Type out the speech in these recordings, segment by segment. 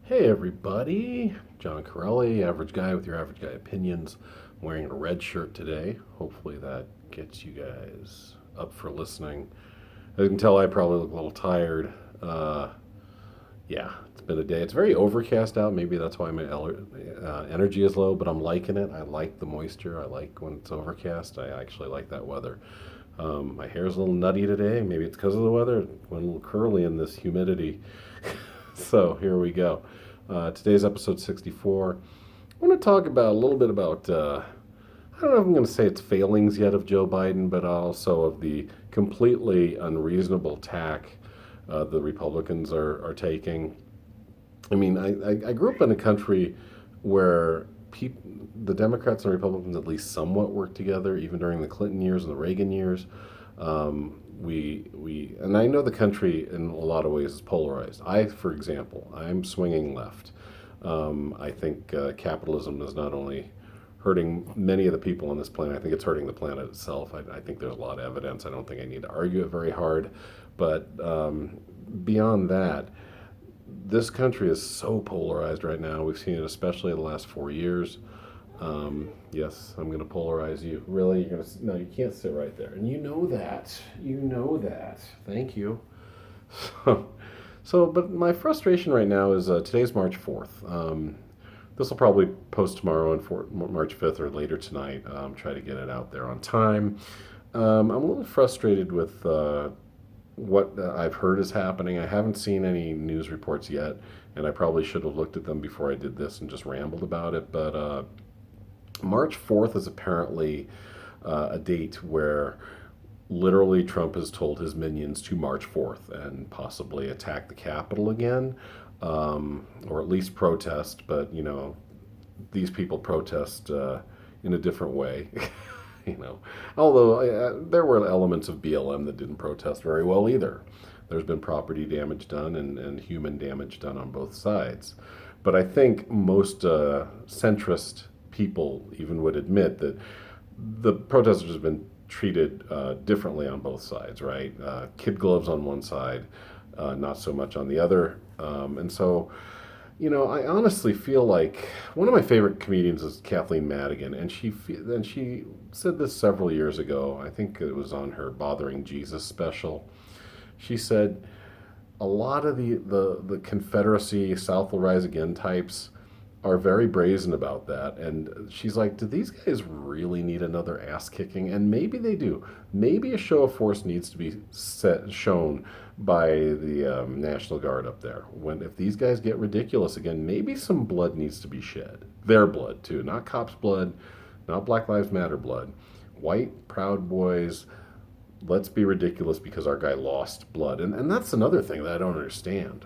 Hey everybody, John Corelli, average guy with your average guy opinions. I'm wearing a red shirt today. Hopefully that gets you guys up for listening. As you can tell, I probably look a little tired. Uh, yeah, it's been a day. It's very overcast out. Maybe that's why my energy is low, but I'm liking it. I like the moisture. I like when it's overcast. I actually like that weather. My hair's a little nutty today. Maybe it's because of the weather. It went a little curly in this humidity. So here we go. Today's episode 64. I want to talk about a little bit about, I don't know if I'm going to say it's failings yet of Joe Biden, but also of the completely unreasonable tack the Republicans are taking. I mean, I grew up in a country where the Democrats and Republicans at least somewhat worked together, even during the Clinton years and the Reagan years. And I know the country in a lot of ways is polarized. For example, I'm swinging left. I think capitalism is not only hurting many of the people on this planet, I think it's hurting the planet itself. I think there's a lot of evidence. I don't think I need to argue it very hard. But beyond that, this country is so polarized right now. We've seen it especially in the last 4 years. Yes, I'm going to polarize you. Really? You're going to? No, you can't sit right there. And you know that. You know that. Thank you. But my frustration right now is today's March 4th. This will probably post tomorrow on March 5th or later tonight. Try to get it out there on time. I'm a little frustrated with what I've heard is happening. I haven't seen any news reports yet, and I probably should have looked at them before I did this and just rambled about it. But March 4th is apparently a date where literally Trump has told his minions to March 4th and possibly attack the Capitol again, or at least protest. But, these people protest in a different way. Although there were elements of BLM that didn't protest very well either. There's been property damage done and human damage done on both sides. But I think most centrist people even would admit that the protesters have been treated differently on both sides, right? Kid gloves on one side, not so much on the other. And so, I honestly feel like one of my favorite comedians is Kathleen Madigan, and she said this several years ago. I think it was on her Bothering Jesus special. She said a lot of the Confederacy, South will rise again types are very brazen about that. And she's like, do these guys really need another ass kicking? And maybe they do. Maybe a show of force needs to be shown by the National Guard up there. If these guys get ridiculous again, maybe some blood needs to be shed. Their blood, too. Not cops' blood, not Black Lives Matter blood. White, Proud Boys, let's be ridiculous because our guy lost blood. And that's another thing that I don't understand.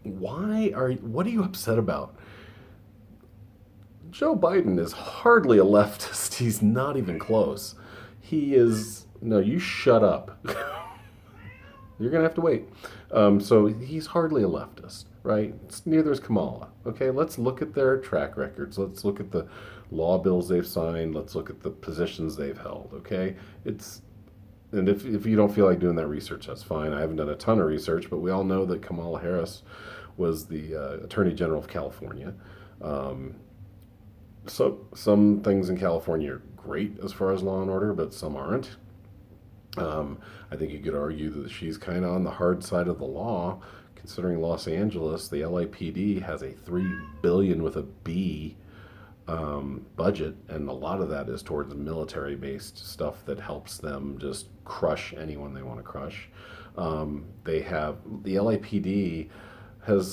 What are you upset about? Joe Biden is hardly a leftist. He's not even close. He is, no, you shut up. You're going to have to wait. So he's hardly a leftist, right? Neither is Kamala. Okay, let's look at their track records. Let's look at the law bills they've signed. Let's look at the positions they've held, okay? And if you don't feel like doing that research, that's fine. I haven't done a ton of research, but we all know that Kamala Harris was the Attorney General of California. So some things in California are great as far as law and order, but some aren't. I think you could argue that she's kind of on the hard side of the law, considering Los Angeles, the LAPD has a $3 billion with a B budget, and a lot of that is towards military-based stuff that helps them just crush anyone they want to crush. They have the LAPD has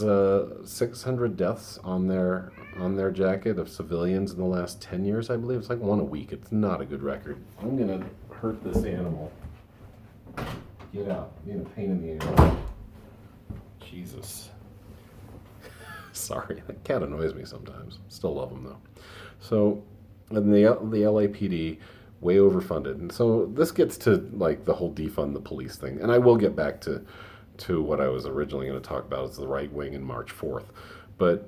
600 deaths on their jacket of civilians in the last 10 years, I believe. It's like one a week. It's not a good record. I'm gonna hurt this animal. Get out! Being a pain in the ass. Jesus. Sorry, that cat annoys me sometimes. Still love him though. So, and the LAPD way overfunded, and so this gets to like the whole defund the police thing, and I will get back to what I was originally going to talk about, is the right wing and March 4th, but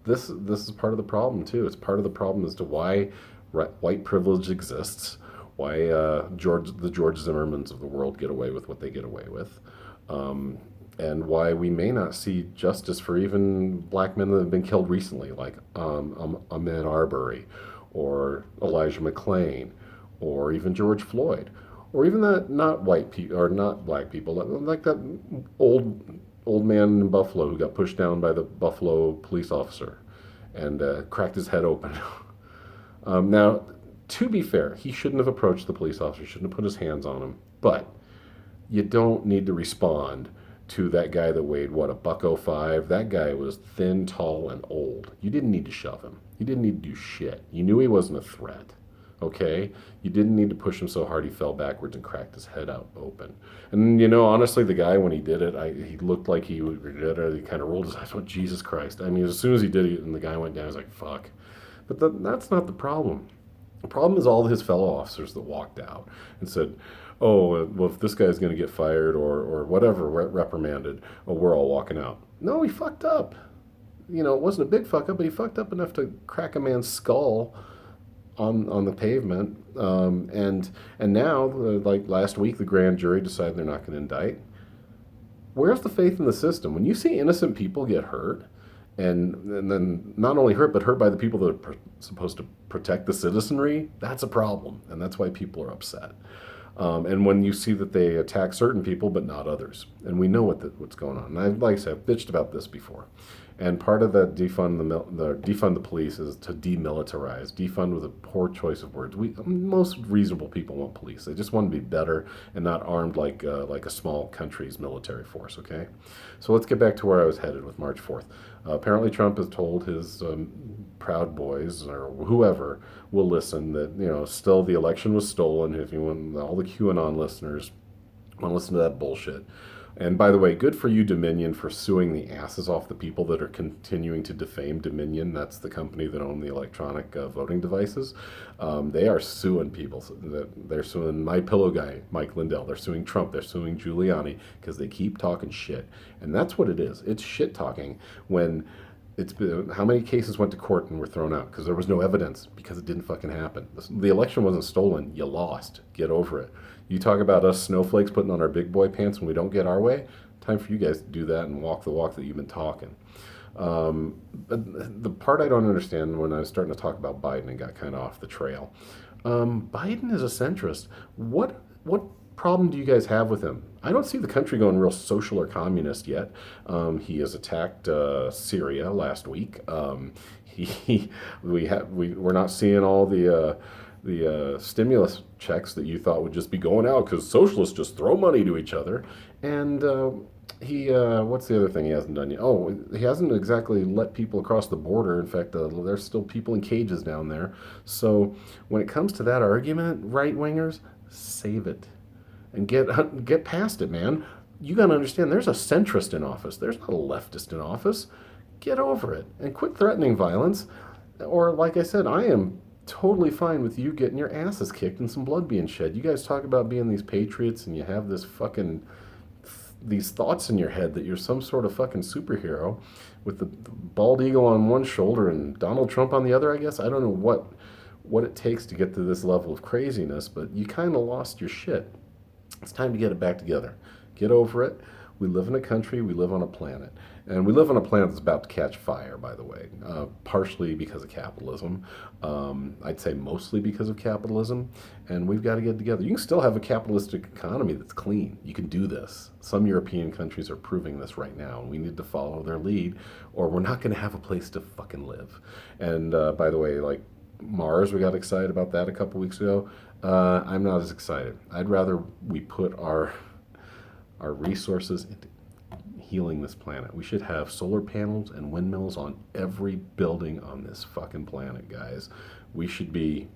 this is part of the problem too. It's part of the problem as to why white privilege exists, why the George Zimmermans of the world get away with what they get away with. and why we may not see justice for even black men that have been killed recently, like Ahmaud Arbery, or Elijah McClain, or even George Floyd, or even that not white people or not black people, like that old old man in Buffalo who got pushed down by the Buffalo police officer and cracked his head open. Now, to be fair, he shouldn't have approached the police officer, shouldn't have put his hands on him, but you don't need to respond to that guy that weighed what, a buck 05. That guy was thin, tall, and old. You didn't need to shove him. You didn't need to do shit. You knew he wasn't a threat. Okay, you didn't need to push him so hard he fell backwards and cracked his head out open. And honestly, the guy, when he did it, he looked like he would regret it. He kind of rolled his eyes. Oh, Jesus Christ! I mean, as soon as he did it, and the guy went down, I was like, "Fuck." But that's not the problem. The problem is all his fellow officers that walked out and said, "Oh, well, if this guy's going to get fired or whatever, reprimanded, oh, we're all walking out." No, he fucked up. It wasn't a big fuck up, but he fucked up enough to crack a man's skull on the pavement. And now, like last week, the grand jury decided they're not going to indict. Where's the faith in the system? When you see innocent people get hurt, and then not only hurt, but hurt by the people that are supposed to protect the citizenry, that's a problem. And that's why people are upset. And when you see that they attack certain people but not others, and we know what's going on. And like I said, I've bitched about this before. And part of that defund the police is to demilitarize. Defund with a poor choice of words. Most reasonable people want police. They just want to be better and not armed like a small country's military force. Okay, so let's get back to where I was headed with March 4th. Apparently, Trump has told his Proud Boys or whoever will listen that still the election was stolen. If you want, all the QAnon listeners want to listen to that bullshit. And by the way, good for you, Dominion, for suing the asses off the people that are continuing to defame Dominion. That's the company that own the electronic voting devices. They are suing people. They're suing My Pillow guy, Mike Lindell. They're suing Trump. They're suing Giuliani because they keep talking shit. And that's what it is. It's shit talking when it's been, how many cases went to court and were thrown out because there was no evidence, because it didn't fucking happen. The election wasn't stolen. You lost. Get over it. You talk about us snowflakes putting on our big boy pants when we don't get our way. Time for you guys to do that and walk the walk that you've been talking. But the part I don't understand when I was starting to talk about Biden and got kind of off the trail. Biden is a centrist. What problem do you guys have with him? I don't see the country going real social or communist yet. He has attacked Syria last week. We're not seeing all the stimulus checks that you thought would just be going out because socialists just throw money to each other. And what's the other thing he hasn't done yet? Oh, he hasn't exactly let people across the border. In fact, there's still people in cages down there. So when it comes to that argument, right-wingers, save it and get past it, man. You got to understand, there's a centrist in office. There's not a leftist in office. Get over it and quit threatening violence. Or, like I said, I am totally fine with you getting your asses kicked and some blood being shed. You guys talk about being these patriots and you have this fucking these thoughts in your head that you're some sort of fucking superhero with the bald eagle on one shoulder and Donald Trump on the other, I guess. I don't know what it takes to get to this level of craziness, but you kind of lost your shit. It's time to get it back together. Get over it. We live in a country, we live on a planet. And we live on a planet that's about to catch fire, by the way, partially because of capitalism. I'd say mostly because of capitalism. And we've got to get together. You can still have a capitalistic economy that's clean. You can do this. Some European countries are proving this right now. And we need to follow their lead, or we're not going to have a place to fucking live. And by the way, like Mars, we got excited about that a couple weeks ago. I'm not as excited. I'd rather we put our resources into healing this planet. We should have solar panels and windmills on every building on this fucking planet, guys. We should be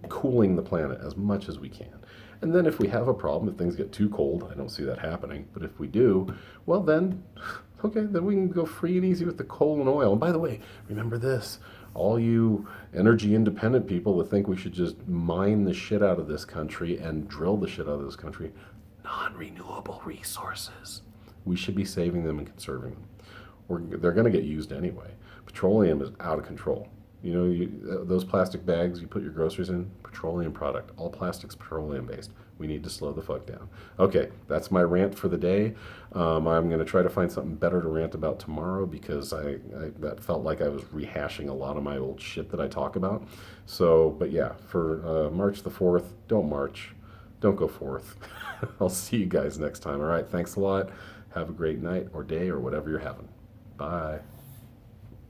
cooling the planet as much as we can. And then if we have a problem, if things get too cold, I don't see that happening, but if we do, well then, okay, then we can go free and easy with the coal and oil. And by the way, remember this, all you energy independent people that think we should just mine the shit out of this country and drill the shit out of this country, non-renewable resources. We should be saving them and conserving them. They're going to get used anyway. Petroleum is out of control. Those plastic bags you put your groceries in, petroleum product. All plastic's petroleum based. We need to slow the fuck down. Okay, that's my rant for the day. I'm going to try to find something better to rant about tomorrow because I that felt like I was rehashing a lot of my old shit that I talk about. So, but yeah, for March the 4th, don't march. Don't go forth. I'll see you guys next time. All right, thanks a lot. Have a great night or day or whatever you're having. Bye.